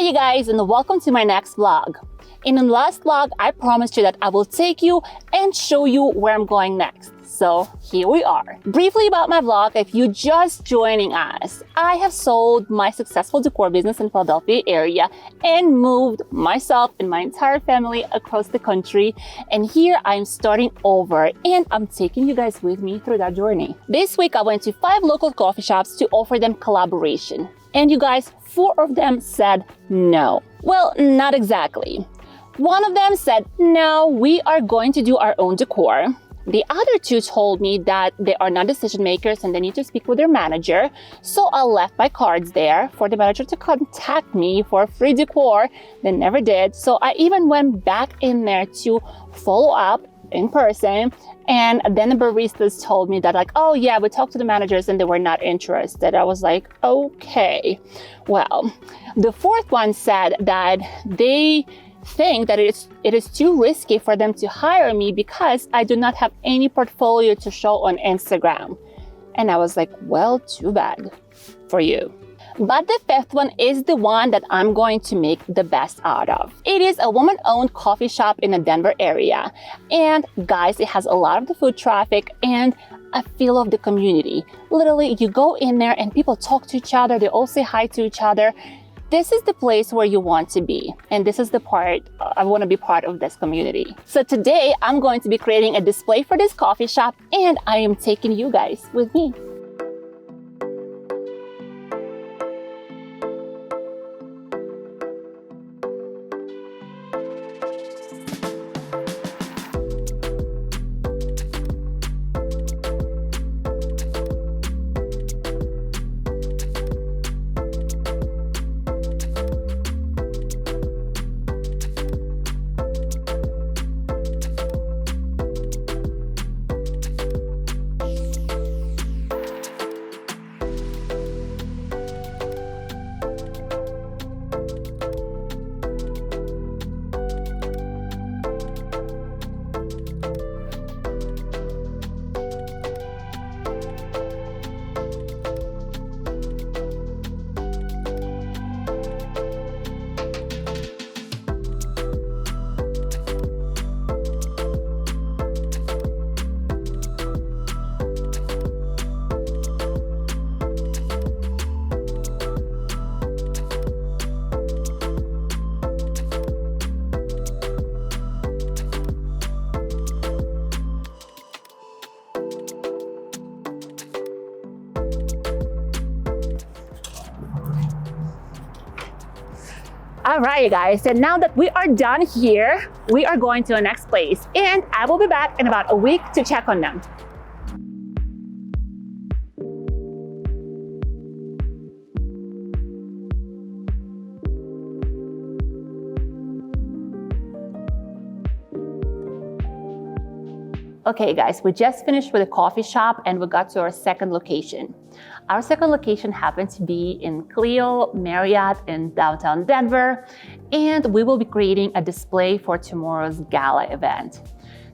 you guys, and welcome to my next vlog. In the last vlog, I promised you that I will take you and show you where I'm going next. So here we are. Briefly about my vlog, if you're just joining us, I have sold my successful decor business in Philadelphia area and moved myself and my entire family across the country. And here I'm starting over and I'm taking you guys with me through that journey. This week, I went to 5 local coffee shops to offer them collaboration. And you guys, 4 of them said no. Well, not exactly. One of them said, no, we are going to do our own decor. The other 2 told me that they are not decision makers and they need to speak with their manager. So I left my cards there for the manager to contact me for free decor. They never did. So I even went back in there to follow up in person. And then the baristas told me that like, oh yeah, we talked to the managers and they were not interested. I was like, okay. Well, the 4th one said that they think that it is too risky for them to hire me because I do not have any portfolio to show on Instagram. And I was like, well, too bad for you. But the 5th one is the one that I'm going to make the best out of. It is a woman-owned coffee shop in the Denver area. And guys, it has a lot of the foot traffic and a feel of the community. Literally, you go in there and people talk to each other. They all say hi to each other. This is the place where you want to be. And this is the part, I want to be part of this community. So today I'm going to be creating a display for this coffee shop and I am taking you guys with me. All right, you guys, and now that we are done here, we are going to the next place and I will be back in about a week to check on them. Okay guys, we just finished with the coffee shop and we got to our second location. Our second location happened to be in Clio Marriott in downtown Denver, and we will be creating a display for tomorrow's gala event.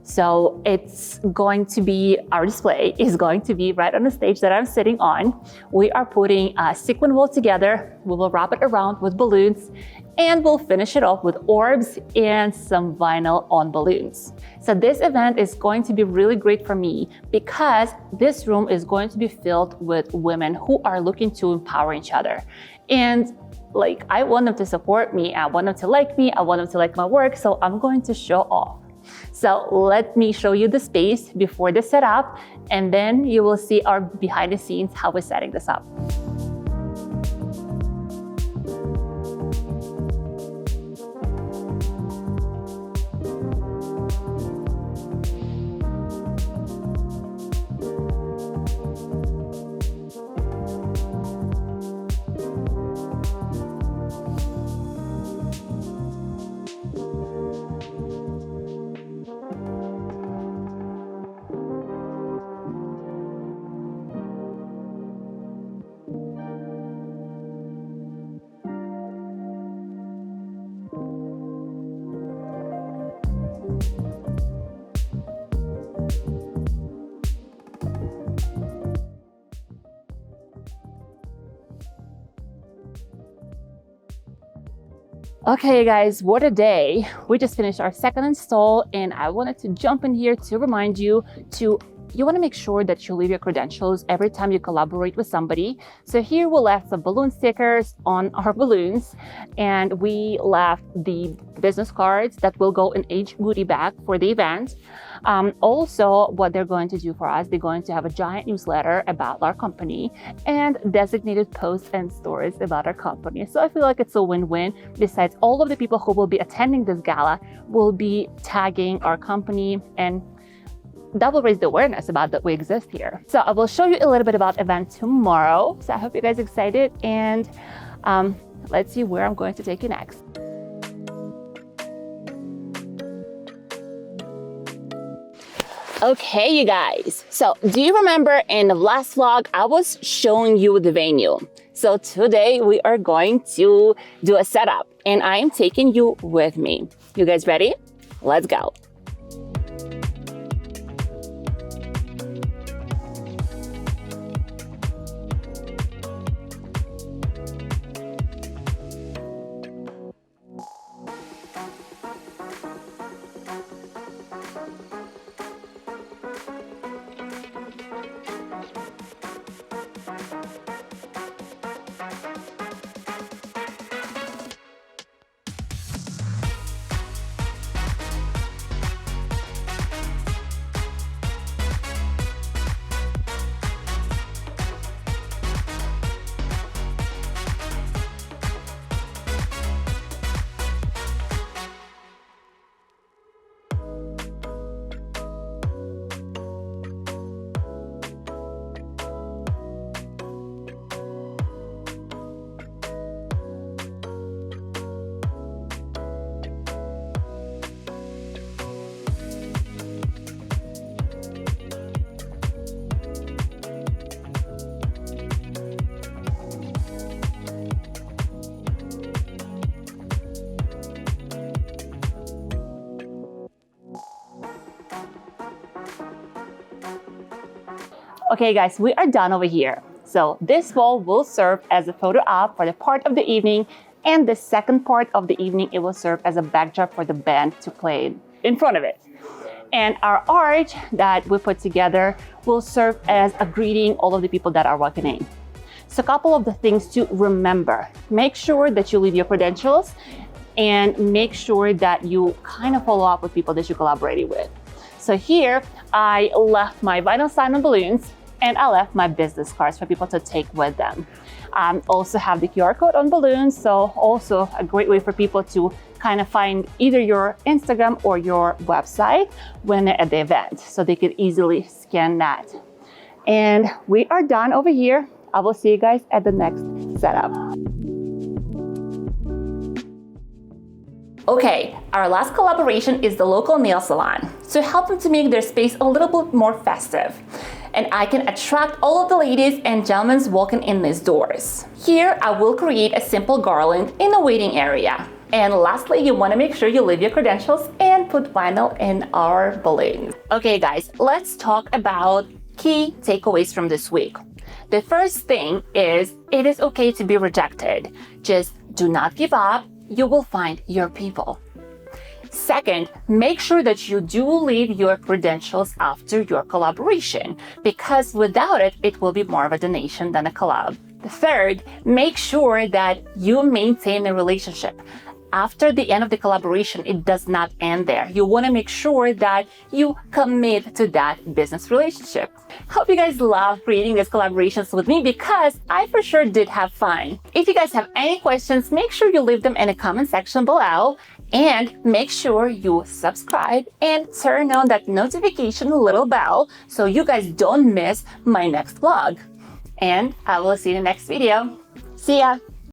So it's going to be, our display is going to be right on the stage that I'm sitting on. We are putting a sequin wool together. We will wrap it around with balloons and we'll finish it off with orbs and some vinyl on balloons. So this event is going to be really great for me because this room is going to be filled with women who are looking to empower each other. And like, I want them to support me. I want them to like me. I want them to like my work. So I'm going to show off. So let me show you the space before the setup, and then you will see our behind the scenes how we're setting this up. Okay guys, what a day. We just finished our second install and I wanted to jump in here to remind you you want to make sure that you leave your credentials every time you collaborate with somebody. So here we left some balloon stickers on our balloons, and we left the business cards that will go in each goodie bag for the event. Also, what they're going to do for us, they're going to have a giant newsletter about our company and designated posts and stories about our company. So I feel like it's a win-win. Besides, all of the people who will be attending this gala will be tagging our company, and that will raise the awareness about that we exist here. So I will show you a little bit about event tomorrow. So I hope you guys are excited, and let's see where I'm going to take you next. Okay, you guys. So do you remember in the last vlog, I was showing you the venue. So today we are going to do a setup and I am taking you with me. You guys ready? Let's go. Okay guys, we are done over here. So this wall will serve as a photo op for the part of the evening, and the second part of the evening, it will serve as a backdrop for the band to play in front of it. And our art that we put together will serve as a greeting all of the people that are walking in. So a couple of the things to remember. Make sure that you leave your credentials and make sure that you kind of follow up with people that you're collaborating with. So here, I left my vinyl sign on balloons and I left my business cards for people to take with them. Also have the QR code on balloons, so also a great way for people to kind of find either your Instagram or your website when they're at the event, so they could easily scan that. And we are done over here. I will see you guys at the next setup. Okay, our last collaboration is the local nail salon. So help them to make their space a little bit more festive. And I can attract all of the ladies and gentlemen walking in these doors. Here, I will create a simple garland in the waiting area. And lastly, you want to make sure you leave your credentials and put vinyl in our balloons. Okay guys, let's talk about key takeaways from this week. The first thing is, it is okay to be rejected. Just do not give up. You will find your people. Second, make sure that you do leave your credentials after your collaboration, because without it, it will be more of a donation than a collab. Third, make sure that you maintain a relationship. After the end of the collaboration, it does not end there. You want to make sure that you commit to that business relationship. Hope you guys love creating these collaborations with me, because I for sure did have fun. If you guys have any questions, make sure you leave them in the comment section below. And make sure you subscribe and turn on that notification little bell so you guys don't miss my next vlog. And I will see you in the next video. See ya!